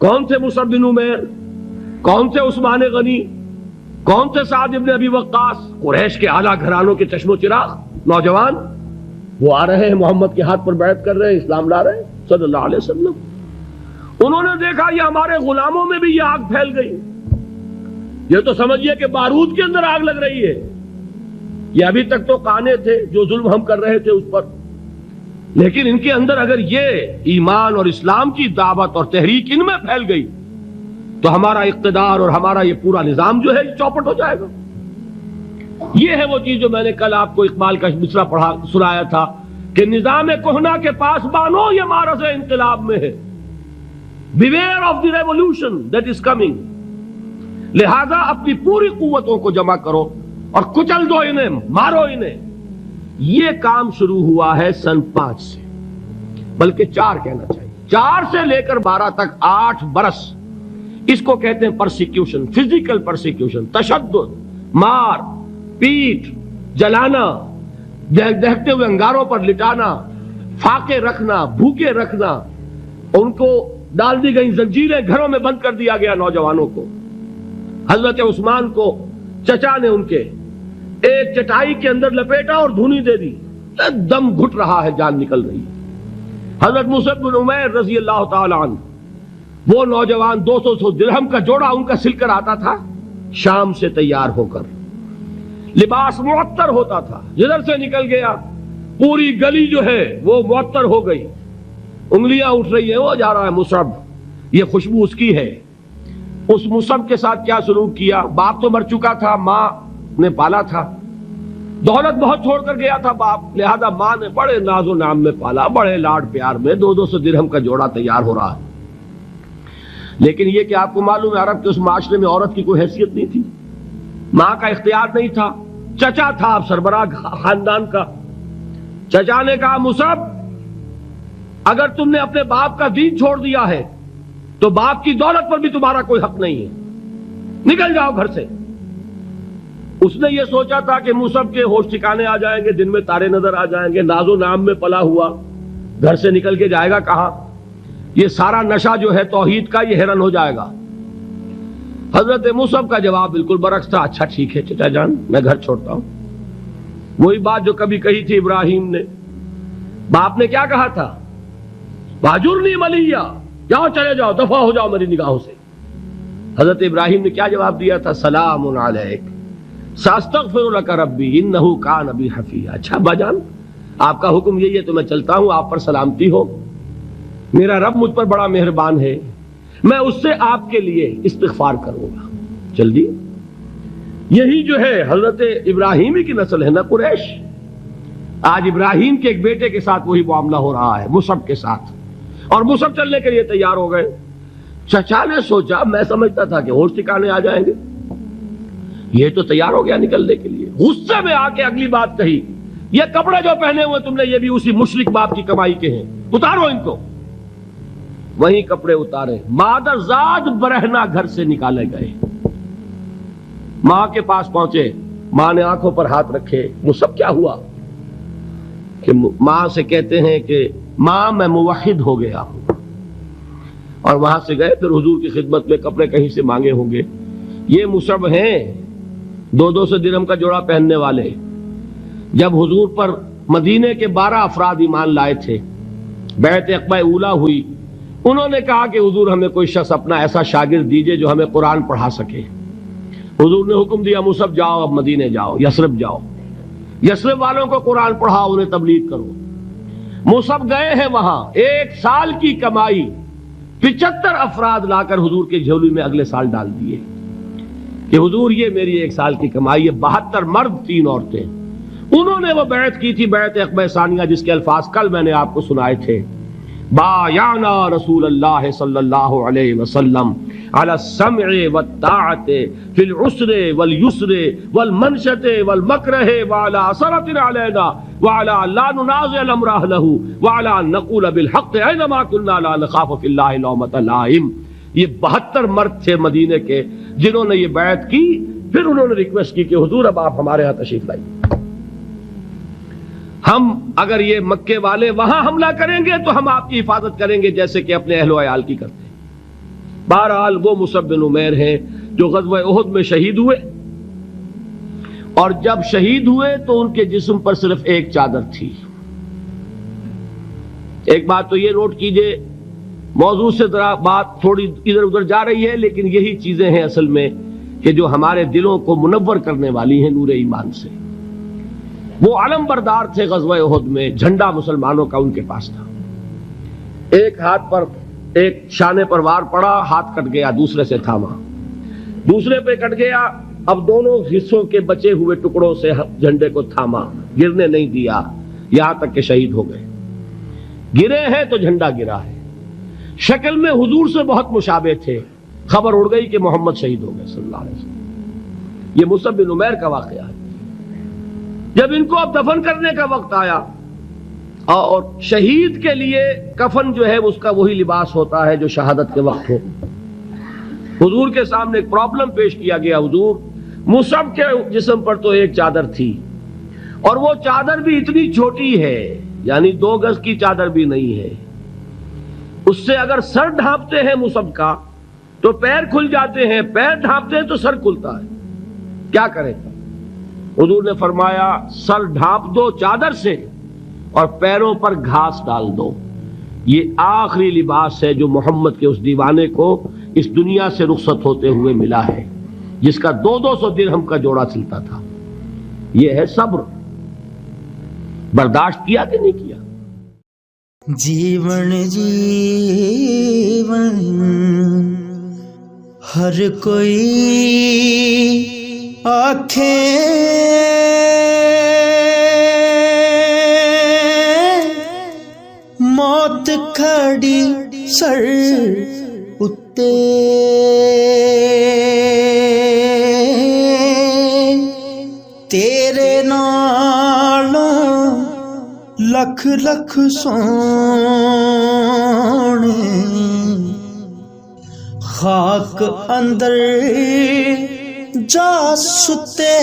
کون تھے مصعب بن عمیر، کون تھے عثمان غنی، کون تھے سعد ابن ابی وقاص، قریش کے اعلیٰ گھرانوں کے چشم و چراغ نوجوان، وہ آ رہے ہیں محمد کے ہاتھ پر بیعت کر رہے ہیں، اسلام لا رہے ہیں صلی اللہ علیہ وسلم۔ انہوں نے دیکھا یہ ہمارے غلاموں میں بھی یہ آگ پھیل گئی، یہ تو سمجھیے کہ بارود کے اندر آگ لگ رہی ہے، یہ ابھی تک تو قانے تھے جو ظلم ہم کر رہے تھے اس پر، لیکن ان کے اندر اگر یہ ایمان اور اسلام کی دعوت اور تحریک ان میں پھیل گئی تو ہمارا اقتدار اور ہمارا یہ پورا نظام جو ہے یہ چوپٹ ہو جائے گا۔ یہ ہے وہ چیز جو میں نے کل آپ کو اقبال کا مصرع پڑھا سنایا تھا کہ نظام کہنا کے پاس بانو یہ معرض انقلاب میں ہے، beware of the revolution that is coming, لہذا اپنی پوری قوتوں کو جمع کرو اور کچل دو انہیں، مارو انہیں۔ یہ کام شروع ہوا ہے سن 5 سے، بلکہ 4 کہنا چاہیے، 4 سے لے کر 12 تک 8 برس اس کو کہتے ہیں پرسیکیوشن، فزیکل پرسیکیوشن، تشدد، مار پیٹ، جلانا، دہتے ہوئے انگاروں پر لٹانا، فاقے رکھنا، بھوکے رکھنا، ان کو ڈال دی گئی زنجیریں، گھروں میں بند کر دیا گیا نوجوانوں کو۔ حضرت عثمان کو چچا نے ان کے ایک چٹائی کے اندر لپیٹا اور دھونی دے دی، دم گھٹ رہا ہے، جان نکل رہی ہے۔ حضرت مصعب بن عمیر رضی اللہ تعالی عنہ، وہ نوجوان 200 درہم کا جوڑا ان کا سل کر آتا تھا شام سے تیار ہو کر، لباس معطر ہوتا تھا، جدھر سے نکل گیا پوری گلی جو ہے وہ معطر ہو گئی، انگلیاں اٹھ رہی ہیں، وہ جا رہا ہے مصعب، یہ خوشبو اس کی ہے۔ اس مصعب کے ساتھ کیا سلوک کیا؟ باپ تو مر چکا تھا، ماں نے پالا تھا، دولت بہت چھوڑ کر گیا تھا باپ، لہذا ماں نے بڑے ناز و نام میں پالا، بڑے لاڈ پیار میں، 200 درہم کا جوڑا تیار ہو رہا ہے۔ لیکن یہ کہ آپ کو معلوم ہے عرب کے اس معاشرے میں عورت کی کوئی حیثیت نہیں تھی، ماں کا اختیار نہیں تھا، چچا تھا اب سربراہ خاندان کا۔ چچا نے کہا مصعب اگر تم نے اپنے باپ کا دین چھوڑ دیا ہے تو باپ کی دولت پر بھی تمہارا کوئی حق نہیں ہے، نکل جاؤ گھر سے۔ اس نے یہ سوچا تھا کہ مصعب کے ہوش ٹھکانے آ جائیں گے، دن میں تارے نظر آ جائیں گے، ناز و نام میں پلا ہوا، گھر سے نکل کے جائے گا کہاں، یہ سارا نشہ جو ہے توحید کا یہ ہرن ہو جائے گا۔ حضرت مصعب کا جواب بالکل برعکس تھا، اچھا ٹھیک ہے چچا جان میں گھر چھوڑتا ہوں۔ وہی بات جو کبھی کہی تھی ابراہیم نے، باپ نے کیا کہا تھا، واجرنی ملیہ، جاؤ چلے جاؤ، دفع ہو جاؤ میری نگاہوں سے۔ حضرت ابراہیم نے کیا جواب دیا تھا، سلام علیک ساستغفر لک ربی انہ کان بی حفیہ۔ اچھا ابا جان آپ کا حکم یہی ہے تو میں چلتا ہوں، آپ پر سلامتی ہو، میرا رب مجھ پر بڑا مہربان ہے، میں اس سے آپ کے لیے استغفار کروں گا۔ جلدی یہی جو ہے حضرت ابراہیمی کی نسل ہے نا قریش۔ آج ابراہیم کے ایک بیٹے کے ساتھ وہی معاملہ ہو رہا ہے مصعب کے ساتھ، اور مصعب چلنے کے لیے تیار ہو گئے۔ چچا نے سوچا، میں سمجھتا تھا کہ ہوش ٹھکانے آ جائیں گے، یہ تو تیار ہو گیا نکلنے کے لیے۔ غصے میں آ کے اگلی بات کہی، یہ کپڑے جو پہنے ہوئے تم نے یہ بھی اسی مشرک باپ کی کمائی کے ہیں، اتارو ان کو۔ وہی کپڑے اتارے، مادر ذات برہنہ گھر سے نکالے گئے، ماں کے پاس پہنچے، ماں نے آنکھوں پر ہاتھ رکھے، مصعب کیا ہوا؟ کہ ماں سے کہتے ہیں کہ ماں میں موحد ہو گیا ہوں، اور وہاں سے گئے پھر حضور کی خدمت میں، کپڑے کہیں سے مانگے ہوں گے۔ یہ مصعب ہیں 200 درہم کا جوڑا پہننے والے، جب حضور پر مدینے کے 12 افراد ایمان لائے تھے، بیعت عقبہ اولیٰ ہوئی، انہوں نے کہا کہ حضور ہمیں کوئی شخص اپنا ایسا شاگرد دیجئے جو ہمیں قرآن پڑھا سکے۔ حضور نے حکم دیا مصعب جاؤ، اب مدینے جاؤ، یثرب جاؤ، یثرب والوں کو قرآن پڑھاؤ، انہیں تبلیغ کرو۔ مصعب گئے ہیں وہاں، 1 سال کی کمائی 75 افراد لا کر حضور کے جھولی میں اگلے سال ڈال دیے کہ حضور یہ میری 1 سال کی کمائی ہے۔ 72 مرد 3 عورتیں، انہوں نے وہ بیعت کی تھی، بیعت عقبہ ثانیہ، جس کے الفاظ کل میں نے آپ کو سنائے تھے، بایعنا رسول اللہ صلی اللہ علیہ وسلم علی السمع والطاعت فی العسر والیسر والمنشط والمکرہ وعلی اثرۃ علینا وعلی لا ننازع الامر اہلہ وعلی ان نقول بالحق اینما کنا لا نخاف فی اللہ لومۃ لائم۔ یہ 72 مرد تھے مدینے کے جنہوں نے یہ بیعت کی، پھر انہوں نے ریکویسٹ کی کہ حضور اب آپ ہمارے ہاں تشریف لائیے، ہم اگر یہ مکے والے وہاں حملہ کریں گے تو ہم آپ کی حفاظت کریں گے جیسے کہ اپنے اہل و عیال کی کرتے ہیں۔ بہرحال وہ مصعب بن عمیر ہیں جو غزوہ احد میں شہید ہوئے، اور جب شہید ہوئے تو ان کے جسم پر صرف ایک چادر تھی۔ ایک بات تو یہ نوٹ کیجئے، موضوع سے ذرا بات تھوڑی ادھر ادھر جا رہی ہے، لیکن یہی چیزیں ہیں اصل میں کہ جو ہمارے دلوں کو منور کرنے والی ہیں نور ایمان سے۔ وہ علم بردار تھے غزوہ احد میں، جھنڈا مسلمانوں کا ان کے پاس تھا۔ ایک ہاتھ پر ایک شانے پر وار پڑا، ہاتھ کٹ گیا، دوسرے سے تھاما، دوسرے پہ کٹ گیا، اب دونوں حصوں کے بچے ہوئے ٹکڑوں سے جھنڈے کو تھاما، گرنے نہیں دیا، یہاں تک کہ شہید ہو گئے۔ گرے ہیں تو جھنڈا گرا ہے۔ شکل میں حضور سے بہت مشابہ تھے، خبر اڑ گئی کہ محمد شہید ہو گئے صلی اللہ علیہ وسلم۔ یہ مصعب بن عمیر کا واقعہ ہے۔ جب ان کو اب دفن کرنے کا وقت آیا، اور شہید کے لیے کفن جو ہے اس کا وہی لباس ہوتا ہے جو شہادت کے وقت ہو، حضور کے سامنے ایک پرابلم پیش کیا گیا۔ حضور، مصعب کے جسم پر تو ایک چادر تھی، اور وہ چادر بھی اتنی چھوٹی ہے، یعنی 2 گز کی چادر بھی نہیں ہے، اس سے اگر سر ڈھانپتے ہیں مصعب کا تو پیر کھل جاتے ہیں، پیر ڈھانپتے ہیں تو سر کھلتا ہے، کیا کرے گا؟ حضور نے فرمایا سر ڈھانپ دو چادر سے اور پیروں پر گھاس ڈال دو۔ یہ آخری لباس ہے جو محمد کے اس دیوانے کو اس دنیا سے رخصت ہوتے ہوئے ملا ہے، جس کا 200 درہم کا جوڑا سلتا تھا۔ یہ ہے صبر۔ برداشت کیا کہ نہیں کیا؟ جیون ہر کوئی آنکھیں موت کھڑی سر اتے، تیرے نالوں لکھ لکھ سونے، خاک اندر جا ستے